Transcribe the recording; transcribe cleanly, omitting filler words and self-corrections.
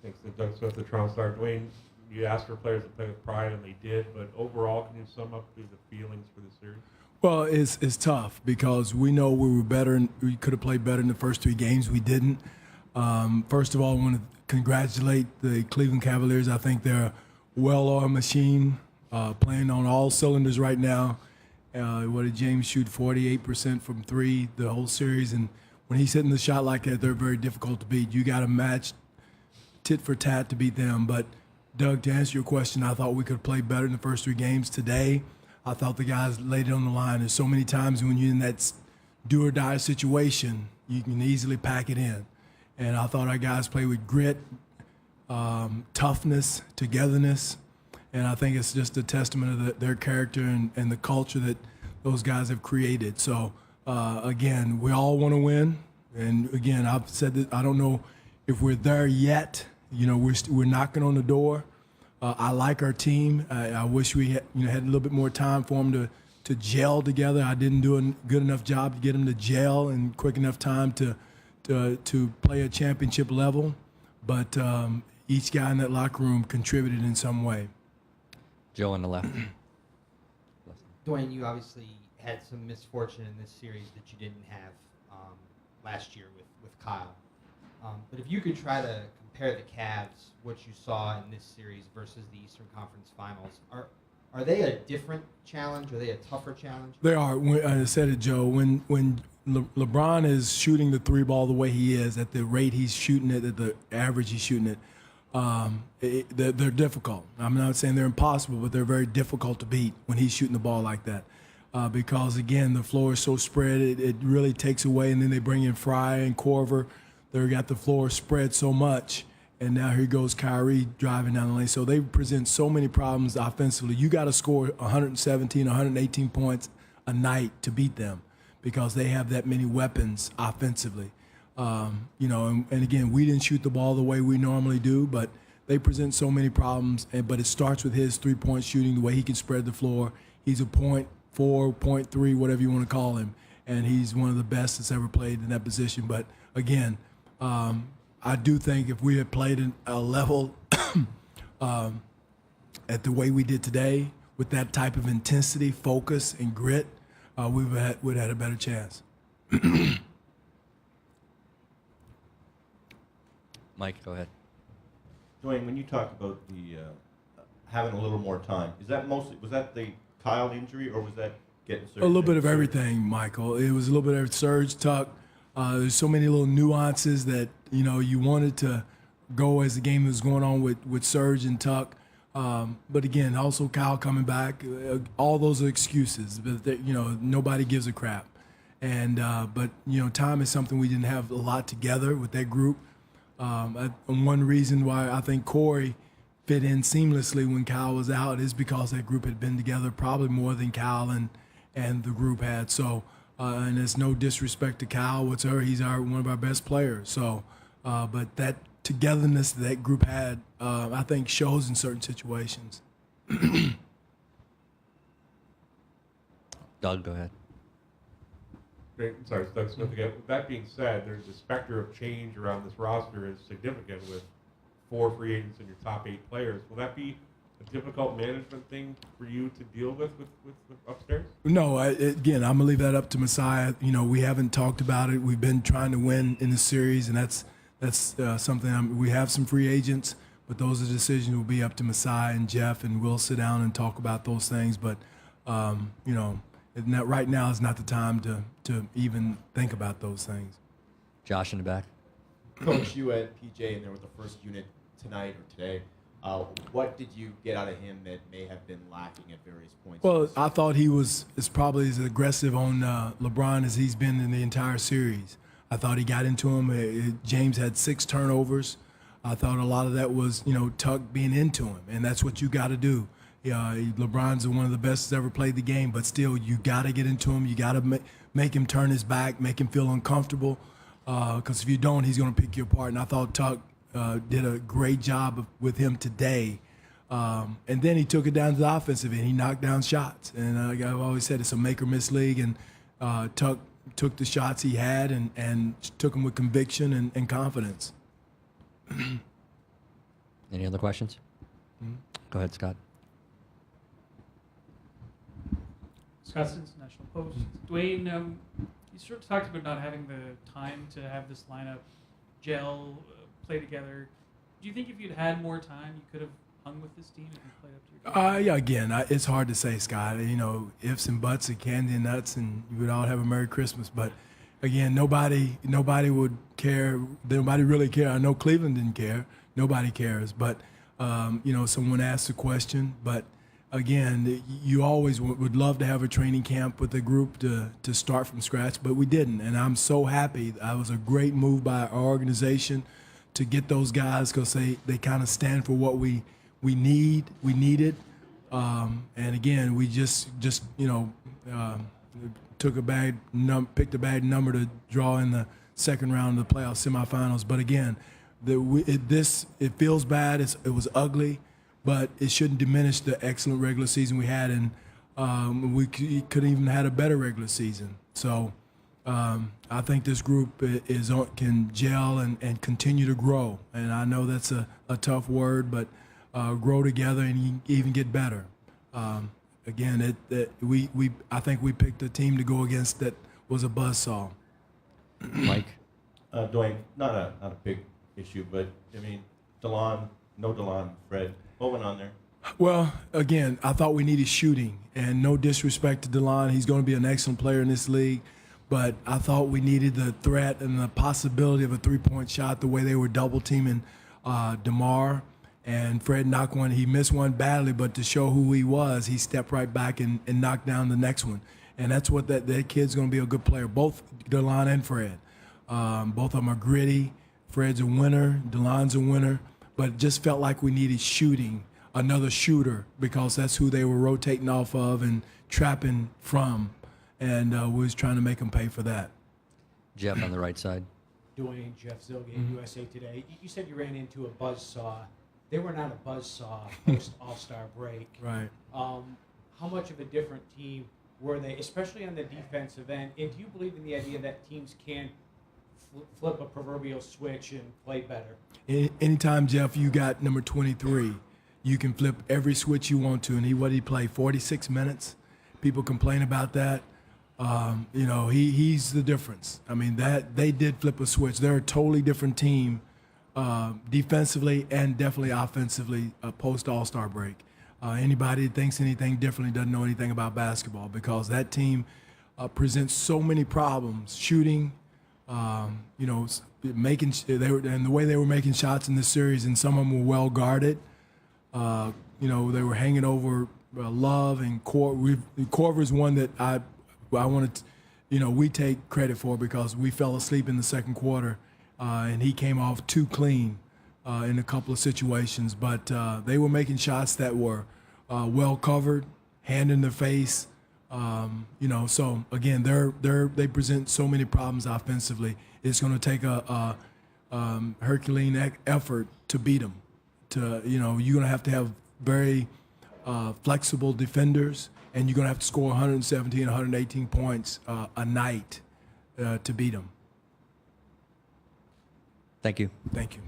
Thanks to Doug Smith, the Toronto Star. Dwane, you asked for players to play with pride, and they did. But overall, can you sum up the feelings for the series? Well, it's tough because we know we were better and we could have played better in the first 3 games. We didn't. First of all, I want to congratulate the Cleveland Cavaliers. I think they're a well-oiled machine, playing on all cylinders right now. What did James shoot? 48% from 3 the whole series. And when he's hitting the shot like that, they're very difficult to beat. You got to match tit for tat to beat them. But, Doug, to answer your question, I thought we could have played better in the first 3 games. Today, I thought the guys laid it on the line. There's so many times when you're in that do-or-die situation, you can easily pack it in. And I thought our guys played with grit, toughness, togetherness. And I think it's just a testament of their character and the culture that those guys have created. So, again, we all want to win. And, again, I've said that I don't know if we're there yet. You know, we're knocking on the door. I like our team. I wish we had a little bit more time for them to gel together. I didn't do a good enough job to get them to gel in quick enough time to play a championship level. But each guy in that locker room contributed in some way. Joe on the left. Dwane, you obviously had some misfortune in this series that you didn't have last year with Kyle. But if you could try to compare the Cavs, what you saw in this series versus the Eastern Conference Finals, are they a different challenge? Are they a tougher challenge? They are. I said it, Joe. When LeBron is shooting the 3 ball the way he is, at the rate he's shooting it, at the average he's shooting it, they're difficult. I'm not saying they're impossible, but they're very difficult to beat when he's shooting the ball like that. Because, again, the floor is so spread, it really takes away. And then they bring in Fry and Korver. They've got the floor spread so much. And now here goes Kyrie driving down the lane. So they present so many problems offensively. You got to score 117, 118 points a night to beat them because they have that many weapons offensively. And again, we didn't shoot the ball the way we normally do, but they present so many problems. But it starts with his 3-point shooting, the way he can spread the floor. He's a 0.4, 0.3, whatever you want to call him, and he's one of the best that's ever played in that position. But again, I do think if we had played at a level at the way we did today, with that type of intensity, focus, and grit, we would have had a better chance. Mike, go ahead. Dwane, when you talk about the having a little more time, was that the Kyle injury, or was that getting Serge? A little bit of everything, Michael. It was a little bit of Serge, Tuck. There's so many little nuances that you wanted to go as the game was going on with Serge and Tuck. But again, also Kyle coming back. All those are excuses. But nobody gives a crap. And but time is something we didn't have a lot together with that group. And one reason why I think Corey fit in seamlessly when Kyle was out is because that group had been together probably more than Kyle and the group had. So. And it's no disrespect to Kyle whatsoever. He's one of our best players. So, but that togetherness that group had, I think, shows in certain situations. Doug, go ahead. Great. I'm sorry, it's Doug Smith again. With that being said, there's a specter of change around this roster is significant with 4 free agents and your top 8 players. Will that be a difficult management thing for you to deal with upstairs? No, again, I'm going to leave that up to Messiah. We haven't talked about it. We've been trying to win in the series, and that's something. We have some free agents, but those decisions will be up to Messiah and Jeff, and we'll sit down and talk about those things. But, right now is not the time to even think about those things. Josh in the back. Coach, you at PJ, and there was the first unit tonight or today. What did you get out of him that may have been lacking at various points? Well, I thought he is probably as aggressive on LeBron as he's been in the entire series. I thought he got into him. James had 6 turnovers. I thought a lot of that was, Tuck being into him, and that's what you got to do. LeBron's one of the best that's ever played the game, but still, you got to get into him. You got to make him turn his back, make him feel uncomfortable, because if you don't, he's going to pick you apart. And I thought Tuck did a great job with him today. And then he took it down to the offensive end. He knocked down shots. And I've always said it's a make-or-miss league, and Tuck took the shots he had and took them with conviction and confidence. Any other questions? Go ahead, Scott. Scott Stinson, National Post. Dwane, you sort of talked about not having the time to have this lineup gel, play together. Do you think if you'd had more time, you could have hung with this team if you played up to your game? Yeah, again, it's hard to say, Scott. You know, ifs and buts and candy and nuts, and you would all have a Merry Christmas. But again, nobody would care. Nobody really care. I know Cleveland didn't care. Nobody cares. But you know, someone asked a question. But again, you always would love to have a training camp with a group to start from scratch, but we didn't. And I'm so happy. That was a great move by our organization to get those guys, because they kind of stand for what we needed. And again, we just you know, picked a bad number to draw in the second round of the playoff semifinals. But again, it feels bad. It was ugly, but it shouldn't diminish the excellent regular season we had, and we could even had a better regular season. So I think this group can gel and continue to grow. And I know that's a tough word, but grow together and even get better. Again, I think we picked a team to go against that was a buzzsaw. Mike? Dwane, not a big issue, but I mean, DeLon, Fred, what went on there? Well, again, I thought we needed shooting, and no disrespect to DeLon, he's going to be an excellent player in this league, but I thought we needed the threat and the possibility of a three-point shot the way they were double-teaming DeMar, and Fred knocked one. He missed one badly, but to show who he was, he stepped right back and knocked down the next one, and that's what that kid's going to be a good player, both DeLon and Fred. Both of them are gritty. Fred's a winner, DeLon's a winner, but it just felt like we needed shooting, another shooter, because that's who they were rotating off of and trapping from, and we was trying to make them pay for that. Jeff on the right side. Dwane, Jeff Zilgate, USA Today. You said you ran into a buzzsaw. They were not a buzzsaw post All-Star break. Right. How much of a different team were they, especially on the defensive end? And do you believe in the idea that teams can flip a proverbial switch and play better? Anytime, Jeff, you got number 23, you can flip every switch you want to. And what he played 46 minutes. People complain about that. You know, he's the difference. I mean, that they did flip a switch. They're a totally different team, defensively and definitely offensively, post All-Star break. Anybody that thinks anything differently doesn't know anything about basketball, because that team presents so many problems, shooting. You know, and the way they were making shots in this series, and some of them were well guarded. You know, they were hanging over Love and Korver's one that I wanted to, you know, we take credit for, because we fell asleep in the second quarter, and he came off too clean in a couple of situations. But they were making shots that were well covered, hand in the face. You know, so again, they present so many problems offensively. It's going to take a Herculean effort to beat them. You know, you're going to have very flexible defenders, and you're going to have to score 117, 118 points a night to beat them. Thank you. Thank you.